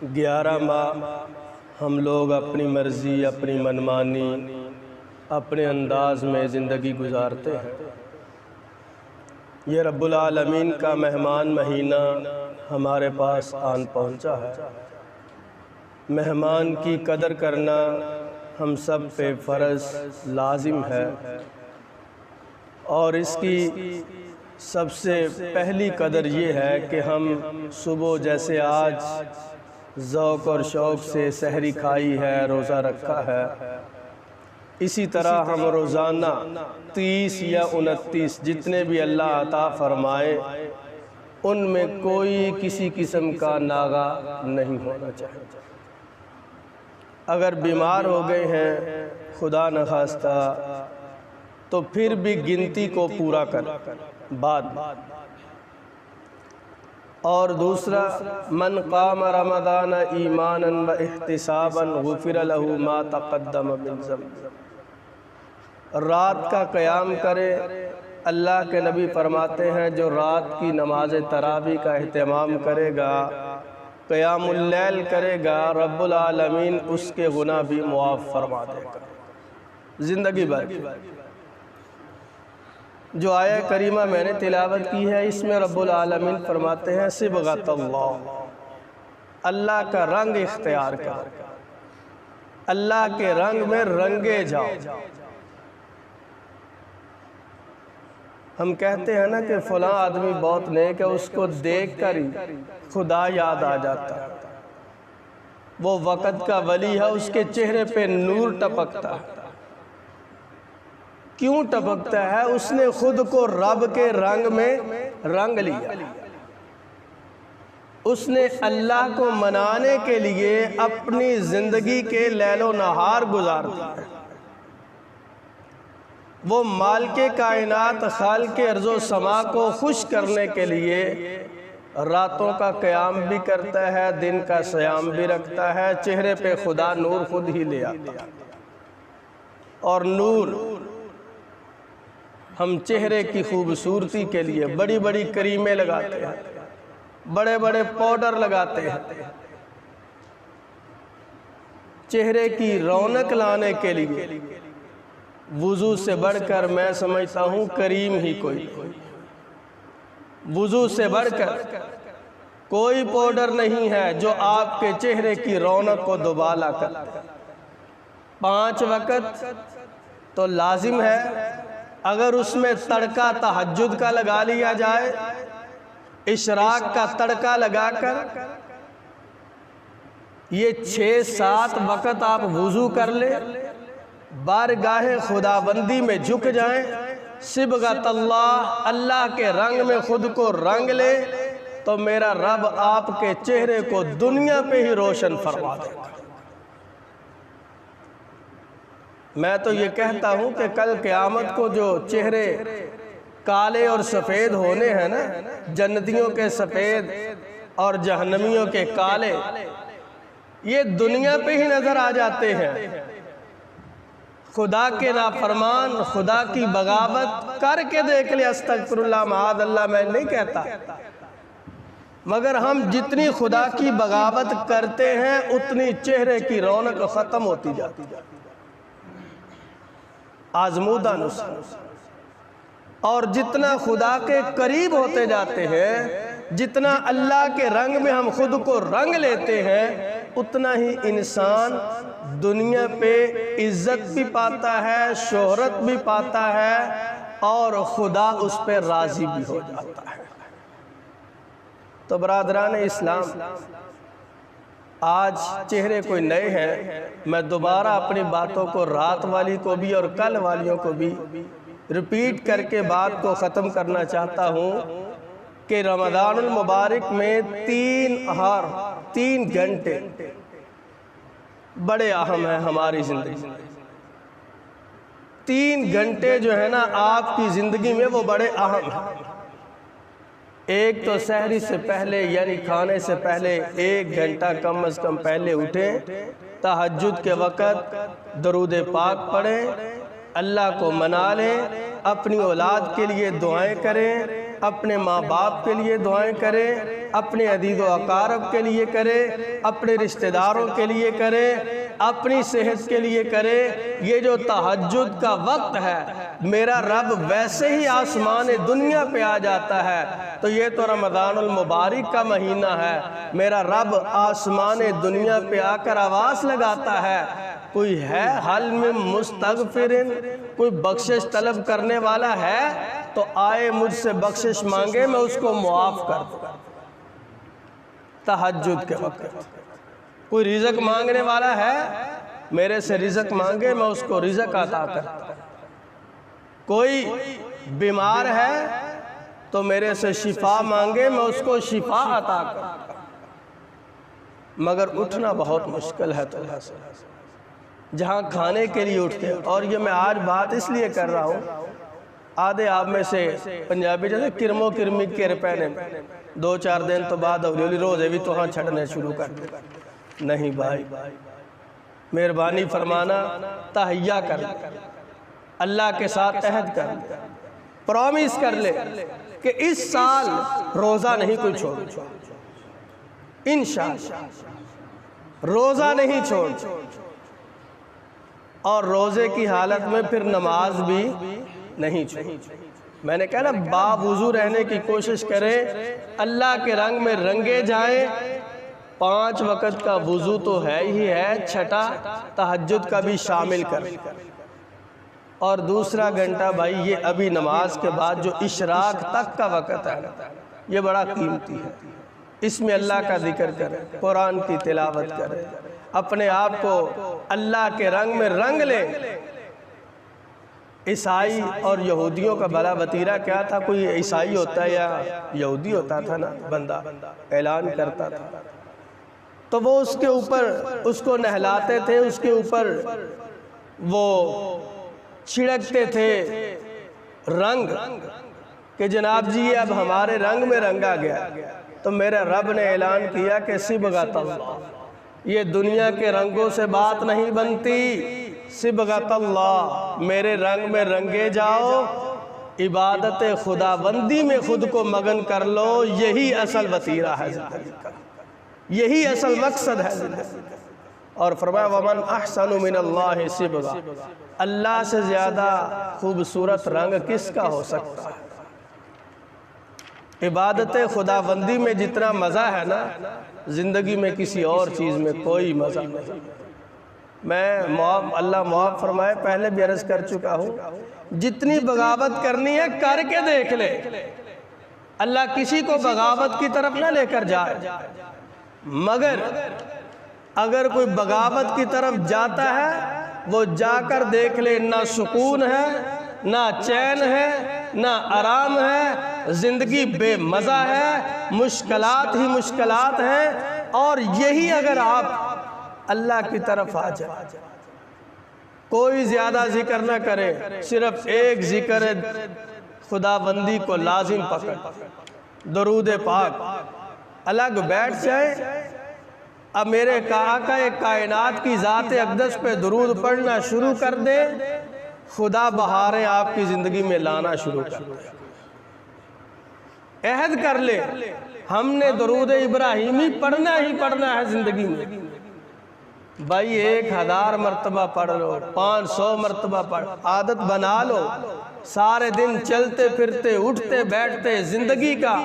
11 ماہ ہم لوگ اپنی مرضی، اپنی منمانی، اپنے انداز میں زندگی گزارتے ہیں۔ یہ رب العالمین کا مہمان مہینہ ہمارے پاس آن پہنچا ہے۔ مہمان کی قدر کرنا ہم سب پہ فرض لازم ہے، اور اس کی سب سے پہلی قدر یہ ہے کہ ہم صبح جیسے آج ذوق اور شوق سے سحری کھائی ہے، روزہ رکھا ہے، اسی طرح ہم روزانہ 30 یا 29 جتنے بھی اللہ عطا فرمائے ان میں کوئی کسی قسم کا ناغہ نہیں ہونا چاہیے۔ اگر بیمار ہو گئے ہیں خدا نخواستہ تو پھر بھی گنتی کو پورا کر بعد۔ اور دوسرا، من قام رمضان ایمانا و احتسابا غفر له ما تقدم من ذنبه۔ رات کا قیام کرے، اللہ کے نبی فرماتے ہیں جو رات کی نماز تراویح کا اہتمام کرے گا، قیام اللیل کرے گا، رب العالمین اس کے گناہ بھی معاف فرما دے گا زندگی بھر۔ جو آیہ کریمہ میں نے تلاوت کی ہے اس میں رب العالمین فرماتے ہیں صبغۃ اللہ، اللہ کا رنگ اختیار کر، اللہ کے رنگ میں رنگے جاؤ۔ ہم کہتے ہیں نا کہ فلاں آدمی بہت نیک ہے، اس کو دیکھ کر ہی خدا یاد آ جاتا ہے، وہ وقت کا ولی ہے، اس کے چہرے پہ نور ٹپکتا ہے۔ کیوں ٹپکتا ہے؟ اس نے خود کو رب کے رنگ میں رنگ لیا، اس نے اللہ کو منانے کے لیے اپنی زندگی کے لیل و نہار گزار دیا۔ وہ مالک کائنات خالق ارض و سما کو خوش کرنے کے لیے راتوں کا قیام بھی کرتا ہے، دن کا صیام بھی رکھتا ہے، چہرے پہ خدا نور خود ہی لے آتا ہے۔ اور نور ہم چہرے کی خوبصورتی کے لیے بڑی بڑی کریمیں لگاتے ہیں، بڑے بڑے پاؤڈر لگاتے ہیں، چہرے کی رونق لانے کے لیے وضو سے بڑھ کر میں سمجھتا ہوں کریم ہی کوئی، وضو سے بڑھ کر کوئی پاؤڈر نہیں ہے جو آپ کے چہرے کی رونق کو دوبالا کر۔ 5 وقت تو لازم ہے، اگر اس میں تڑکا تہجد کا لگا لیا جائے، اشراق کا تڑکا لگا کر یہ 6-7 وقت آپ وضو کر لیں، بارگاہ خداوندی میں جھک جائیں، صبغۃ اللہ، اللہ کے رنگ میں خود کو رنگ لیں، تو میرا رب آپ کے چہرے کو دنیا پہ ہی روشن فرما دے گا۔ میں تو یہ کہتا ہوں کہ کل قیامت کو جو چہرے کالے اور سفید ہونے ہیں نا، جنتیوں کے سفید اور جہنمیوں کے کالے، یہ دنیا پہ ہی نظر آ جاتے ہیں۔ خدا کے نافرمان خدا کی بغاوت کر کے دیکھ لے، استغفر اللہ معاذ اللہ، میں نہیں کہتا، مگر ہم جتنی خدا کی بغاوت کرتے ہیں اتنی چہرے کی رونق ختم ہوتی جاتی ہے۔ آزمودہ نسخہ۔ اور جتنا خدا کے قریب ہوتے جاتے ہیں، جتنا اللہ کے رنگ میں ہم خود کو رنگ لیتے ہیں، اتنا ہی انسان دنیا پہ عزت بھی پاتا ہے، شہرت بھی پاتا ہے، اور خدا اس پہ راضی بھی ہو جاتا ہے۔ تو برادران اسلام، آج چہرے کوئی نئے ہیں، میں دوبارہ اپنی باتوں کو رات والی کو بھی اور کل والیوں کو بھی ریپیٹ کر کے بات کو ختم کرنا چاہتا ہوں کہ رمضان المبارک میں 3 گھنٹے بڑے اہم ہیں ہماری زندگی میں۔ 3 گھنٹے جو ہے نا آپ کی زندگی میں وہ بڑے اہم ہیں۔ ایک تو سحری سے پہلے یعنی کھانے سے پہلے 1 گھنٹہ کم از کم پہلے اٹھیں، تہجد کے وقت درود پاک پڑھیں، اللہ کو منا لیں، اپنی اولاد کے لیے دعائیں کریں، اپنے ماں باپ کے لیے دعائیں کریں، اپنے عزیز و اقارب کے لیے کرے، اپنے رشتہ داروں کے لیے کرے، اپنی صحت کے لیے کرے۔ یہ جو تہجد کا وقت ہے، میرا رب ویسے ہی آسمان دنیا پہ آ جاتا ہے، تو یہ تو رمضان المبارک کا مہینہ ہے، میرا رب آسمان دنیا پہ آ کر آواز لگاتا ہے، کوئی ہے حل میں مستغفرن، کوئی بخشش طلب کرنے والا ہے تو آئے مجھ سے بخشش مانگے، میں اس کو معاف کر دوں۔ تہجد کے وقت کوئی رزق مانگنے والا ہے، میرے سے رزق مانگے، میں اس کو رزق عطا کرتا ہوں۔ کوئی بیمار ہے تو میرے سے شفا مانگے، میں اس کو شفا عطا کرتا ہوں۔ مگر اٹھنا بہت مشکل ہے تو جہاں کھانے کے لیے اٹھتے ہیں، اور یہ میں آج بات اس لیے کر رہا ہوں، آدھے آپ میں سے پنجابی جیسے کرمو کرمی کر پینے 2-4 دن تو بعد اولی روزے بھی تو ہاں چھڑنے شروع کر دیں۔ نہیں بھائی، مہربانی فرمانا، تہیہ کر لے، اللہ کے ساتھ عہد کر لے، پرومس کر لے کہ اس سال روزہ نہیں کوئی چھوڑ، انشاءاللہ روزہ نہیں چھوڑ، اور روزے کی حالت میں پھر نماز بھی نہیں چھوڑ۔ میں نے کہا نا، باوضو رہنے کی کوشش کریں، اللہ کے رنگ میں رنگے جائیں۔ 5 وقت کا وضو تو ہے ہی ہے، چھٹا تہجد کا بھی شامل کر، اور دوسرا گھنٹہ بھائی یہ ابھی نماز کے بعد جو اشراق تک کا وقت ہے، یہ بڑا قیمتی ہے، اس میں اللہ کا ذکر کریں، قرآن کی تلاوت کریں، اپنے آپ کو اللہ کے رنگ میں رنگ لیں۔ عیسائی اور یہودیوں کا بلا وطیرہ کیا تھا؟ کوئی عیسائی ہوتا ہے یا یہودی ہوتا تھا نا بندہ، اعلان کرتا تھا تو وہ اس کے اوپر اس کو نہلاتے تھے، اس کے اوپر وہ چھڑکتے تھے رنگ کہ جناب جی اب ہمارے رنگ میں رنگا گیا۔ تو میرے رب نے اعلان کیا کہ صبغۃ اللہ، یہ دنیا کے رنگوں سے بات نہیں بنتی، صبغۃ اللہ، میرے رنگ میں رنگے جاؤ، عبادت خداوندی میں خود کو مگن کر لو، یہی اصل وطیرہ ہے زندگی کا، یہی اصل مقصد ہے زندگی کا۔ اور فرمایا وَمَنْ أَحْسَنُ مِنَ اللَّهِ صِبْغًا، اللہ سے زیادہ خوبصورت رنگ کس کا ہو سکتا ہے؟ عبادت خداوندی میں جتنا مزہ ہے نا، زندگی میں کسی اور چیز میں کوئی مزہ نہیں۔ میں اللہ معاف فرمائے، پہلے بھی عرض کر چکا ہوں، جتنی بغاوت کرنی ہے کر کے دیکھ لے، اللہ کسی کو بغاوت کی طرف نہ لے کر جائے، مگر اگر کوئی بغاوت کی طرف جاتا ہے وہ جا کر دیکھ لے، نہ سکون ہے، نہ چین ہے، نہ آرام ہے، زندگی بے مزہ ہے، مشکلات ہی مشکلات ہیں۔ اور یہی اگر آپ اللہ کی طرف آ جائیں، کوئی زیادہ ذکر نہ کرے، صرف ایک ذکر خداوندی کو لازم پکڑ، درود پاک، الگ بیٹھ جائیں۔ اب میرے آقا کائنات کی ذات اقدس پہ درود پڑھنا شروع کر دے، خدا بہاریں آپ کی زندگی میں لانا شروع کر دے۔ عہد کر لے، ہم نے درود ابراہیمی پڑھنا ہی پڑھنا ہے زندگی میں۔ بھائی 1000 مرتبہ پڑھ لو، 500 مرتبہ پڑھ، عادت بنا لو، سارے دن چلتے پھرتے اٹھتے بیٹھتے زندگی کا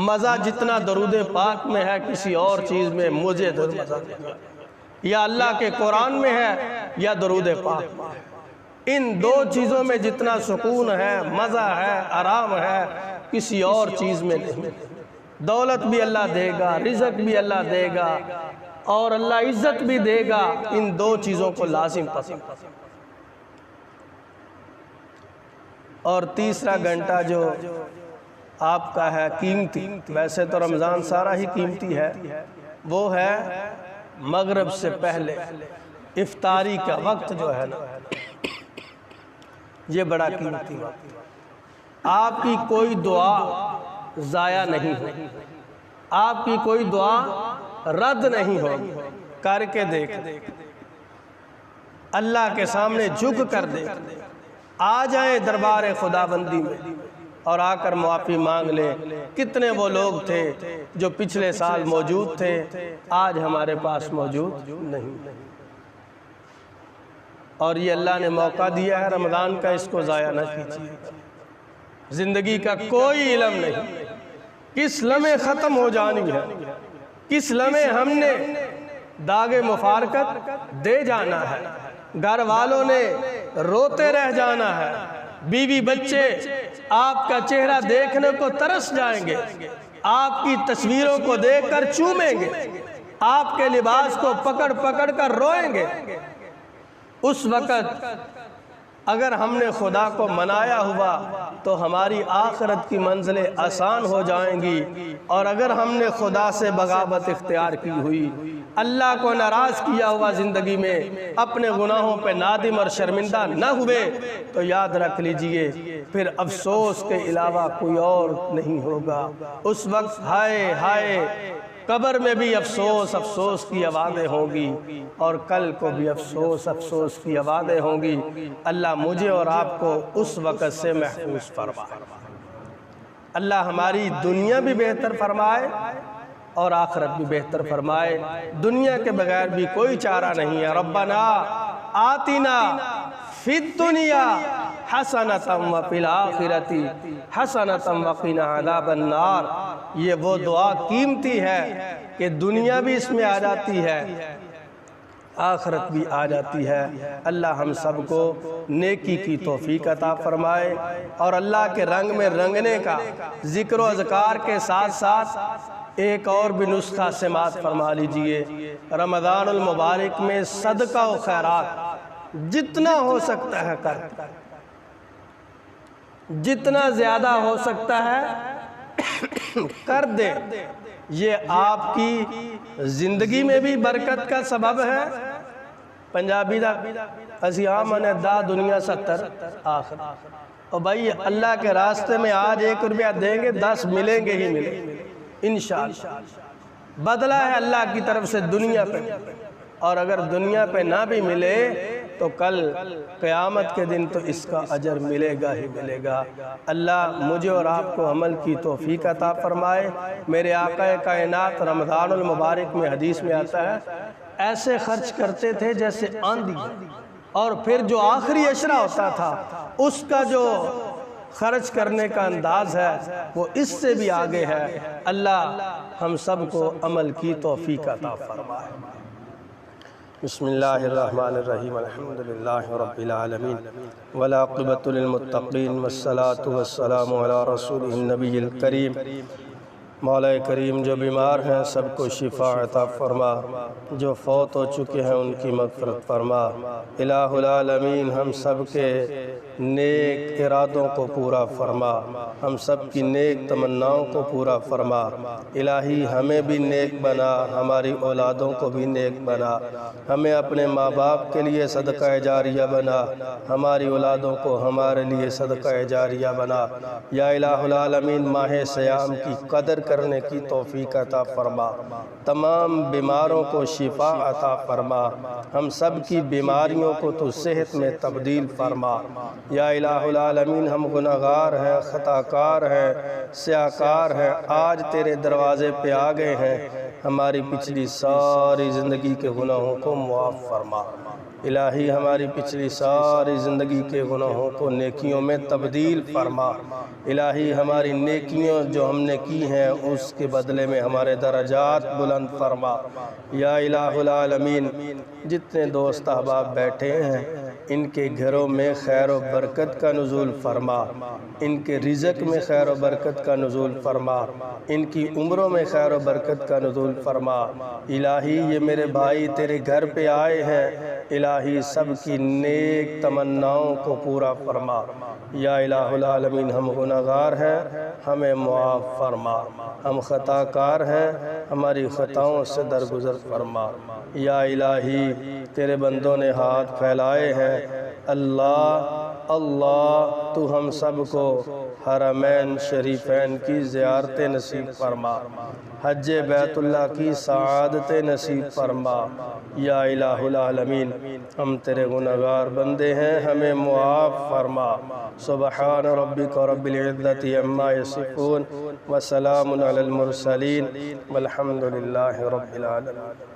مزہ جتنا درود پاک میں ہے کسی اور چیز میں مجھے مزہ نہیں، یا اللہ کے قرآن میں ہے یا درود پاک میں ہے۔ ان 2 چیزوں میں جتنا سکون ہے، مزہ ہے، آرام ہے، کسی اور چیز میں نہیں۔ دولت بھی اللہ دے گا، رزق بھی اللہ دے گا، اور اللہ عزت بھی دے گا، ان 2 چیزوں کو لازم پسند۔ اور تیسرا گھنٹہ جو آپ کا ہے قیمتی، ویسے تو رمضان سارا ہی قیمتی ہے، وہ ہے مغرب سے پہلے افطاری کا وقت جو ہے نا، یہ بڑا قیمتی وقت۔ آپ کی کوئی دعا ضائع نہیں ہو، آپ کی کوئی دعا رد نہیں ہو، کر کے دیکھ، اللہ کے سامنے جھک کر دیکھ، آ جائیں دربار خداوندی میں، اور آ کر معافی مانگ لیں۔ کتنے وہ لوگ تھے جو پچھلے سال موجود تھے، آج ہمارے پاس موجود نہیں، اور یہ اللہ نے موقع دیا ہے رمضان کا، اس کو ضائع نہ کیجیے۔ زندگی کا کوئی علم نہیں کس لمحے ختم ہو جانی ہے، کس لمحے ہم نے داغ مفارقت دے جانا ہے، گھر والوں نے روتے رہ جانا ہے، بیوی بچے آپ کا چہرہ دیکھنے کو ترس جائیں گے، آپ کی تصویروں کو دیکھ کر چومیں گے، آپ کے لباس کو پکڑ پکڑ کر روئیں گے۔ اس وقت اگر ہم نے خدا کو منایا ہوا تو ہماری آخرت کی منزلیں آسان ہو جائیں گی، اور اگر ہم نے خدا سے بغاوت اختیار کی ہوئی، اللہ کو ناراض کیا ہوا زندگی میں، اپنے گناہوں پہ نادم اور شرمندہ نہ ہوئے، تو یاد رکھ لیجئے پھر افسوس کے علاوہ کوئی اور نہیں ہوگا۔ اس وقت ہائے ہائے، قبر میں بھی افسوس افسوس کی آوازیں ہوں گی، اور کل کو بھی افسوس افسوس کی آوازیں ہوں گی۔ اللہ مجھے اور آپ کو اس وقت سے محفوظ فرمائے۔ اللہ ہماری دنیا بھی بہتر فرمائے اور آخرت بھی بہتر فرمائے۔ دنیا کے بغیر بھی کوئی چارہ نہیں ہے۔ ربنا آتنا فی الدنیا حسنۃ وفی الآخرۃ حسنۃ وقنا عذاب النار۔ یہ وہ دعا قیمتی ہے کہ دنیا بھی اس میں آ جاتی ہے، آخرت بھی آ جاتی ہے۔ اللہ ہم سب کو نیکی کی توفیق عطا فرمائے، اور اللہ کے رنگ میں رنگنے کا ذکر و اذکار کے ساتھ ساتھ ایک اور بھی نسخہ سماعت فرما لیجئے۔ رمضان المبارک میں صدقہ و خیرات جتنا ہو سکتا ہے جتنا زیادہ ہو سکتا ہے کر دے۔ یہ آپ کی زندگی میں بھی برکت کا سبب ہے۔ پنجابی دا اسی آمن دا دنیا 70 آخر، اور بھائی اللہ کے راستے میں آج 1 روپیہ دیں گے 10 ملیں گے ہی ملیں گے انشاءاللہ۔ بدلہ ہے اللہ کی طرف سے دنیا پہ، اور اگر دنیا پہ نہ بھی ملے تو کل قیامت کے دن تو اس کا اجر ملے گا ہی ملے گا۔ اللہ مجھے اور آپ کو عمل کی توفیق عطا فرمائے۔ میرے آقا کائنات رمضان المبارک میں حدیث میں آتا ہے، ایسے خرچ کرتے تھے جیسے آندھی، اور پھر جو آخری عشرہ ہوتا تھا اس کا جو خرچ کرنے کا انداز ہے وہ اس سے بھی آگے ہے۔ اللہ ہم سب کو عمل کی توفیق عطا فرمائے۔ بسم اللہ الرحمن الرحیم، الحمدللہ رب العالمین، والعاقبۃ للمتقین، والصلاة والسلام علی رسولہ النبی الکریم۔ مولا کریم جو بیمار ہیں سب کو شفا عطا فرما، جو فوت ہو چکے ہیں ان کی مغفرت فرما۔ الہ العالمین ہم سب کے نیک ارادوں کو پورا فرما، ہم سب کی نیک تمناؤں کو پورا فرما۔ الہی ہمیں بھی نیک بنا، ہماری اولادوں کو بھی نیک بنا، ہمیں اپنے ماں باپ کے لیے صدقہ جاریہ بنا، ہماری اولادوں کو ہمارے لیے صدقہ جاریہ بنا۔ یا الہ العالمین ماہ صیام کی قدر کرنے کی توفیق عطا فرما، تمام بیماروں کو شفا عطا فرما، ہم سب کی بیماریوں کو تو صحت میں تبدیل فرما۔ یا الہ العالمین ہم گناہگار ہیں، خطاکار ہیں، سیاہکار ہیں، آج تیرے دروازے پہ آ گئے ہیں، ہماری پچھلی ساری زندگی کے گناہوں کو معاف فرما۔ الہی ہماری پچھلی ساری زندگی کے گناہوں کو نیکیوں میں تبدیل فرما۔ الہی ہماری نیکیوں جو ہم نے کی ہیں اس کے بدلے میں ہمارے درجات بلند فرما۔ یا الہ العالمین جتنے دوست احباب بیٹھے ہیں ان کے گھروں میں خیر و برکت کا نزول فرما، ان کے رزق میں خیر و برکت کا نزول فرما، ان کی عمروں میں خیر و برکت کا نزول فرما۔ الہی یہ میرے بھائی تیرے گھر پہ آئے ہیں، الہی سب کی نیک تمناؤں کو پورا فرما۔ یا الہ العالمین ہم گناہگار ہیں، ہمیں معاف فرما، ہم خطاکار ہیں، ہماری خطاؤں سے درگزر فرما۔ یا الہی تیرے بندوں نے ہاتھ پھیلائے ہیں، اللہ اللہ تو ہم سب کو حرمین شریفین کی زیارت نصیب فرما، حج بیت اللہ کی سعادت نصیب فرما۔ یا الہ العالمین، ہم تیرے گنہگار بندے ہیں، ہمیں معاف فرما۔ سبحان ربک رب العزت عما یصفون وسلام علی المرسلین والحمد للہ رب العالمین۔